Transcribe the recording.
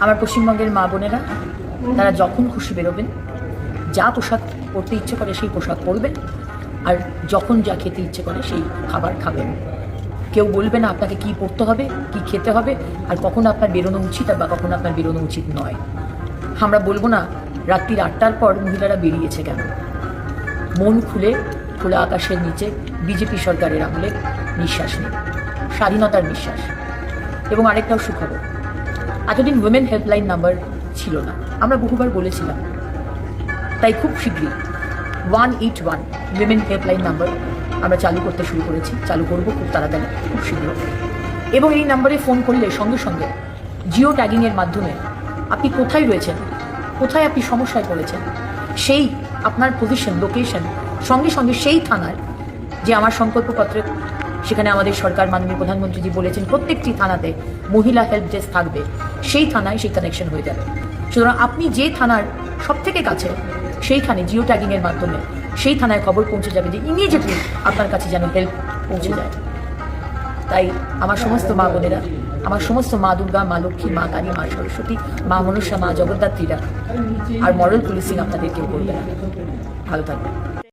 আমার পশ্চিমবঙ্গের মা বোনেরা তারা যখন খুশি বেরোবেন, যা পোশাক পরতে ইচ্ছে করে সেই পোশাক পরবেন, আর যখন যা খেতে ইচ্ছে করে সেই খাবার খাবেন। কেউ বলবে না আপনাকে কি পরতে হবে, কি খেতে হবে, আর কখন আপনার বেরোনো উচিত বা কখন আপনার বেরোনো উচিত নয়। আমরা বলবো না রাত্রির 8টার পর মহিলারা বেরিয়েছে কেন। মন খুলে খোলা আকাশের নিচে বিজেপি সরকারের আমলে নিঃশ্বাস নেই, স্বাধীনতার নিঃশ্বাস। এবং আরেকটাও সুখবর, এতদিন উইমেন হেল্পলাইন নাম্বার ছিল না, আমরা বহুবার বলেছিলাম। তাই খুব শীঘ্রই 181 উইমেন হেল্পলাইন নাম্বার আমরা চালু করতে শুরু করেছি, চালু করব খুব তাড়াতাড়ি, খুব শীঘ্র। এবং এই নাম্বারে ফোন করলে সঙ্গে সঙ্গে জিও ট্যাগিংয়ের মাধ্যমে আপনি কোথায় রয়েছেন, কোথায় আপনি সমস্যায় পড়েছেন, সেই আপনার পজিশন, লোকেশন, সঙ্গে সঙ্গে সেই থানার যে আমার সংকল্পপত্রে সেখানে আমাদের সরকার মাননীয় প্রধানমন্ত্রীজি বলেছেন প্রত্যেকটি থানাতে মহিলা হেল্প ডেস্ক থাকবে, সেই থানায় সেই কানেকশন হয়ে যাবে। সুতরাং আপনি যে থানার সব থেকে কাছে সেইখানে জিও ট্যাগিংয়ের মাধ্যমে সেই থানায় খবর পৌঁছে যাবে যে ইমিডিয়েটলি আপনার কাছে যেন হেল্প পৌঁছে যায়। তাই আমার সমস্ত মা বোনেরা, আমার সমস্ত মা দুর্গা, মা লক্ষ্মী, মা কালী, মা সরস্বতী, মা মনসা, মা জগদ্ধাত্রীরা আর মরাল পুলিশিং আপনাদের কেউ করবে না। ভালো থাকবে।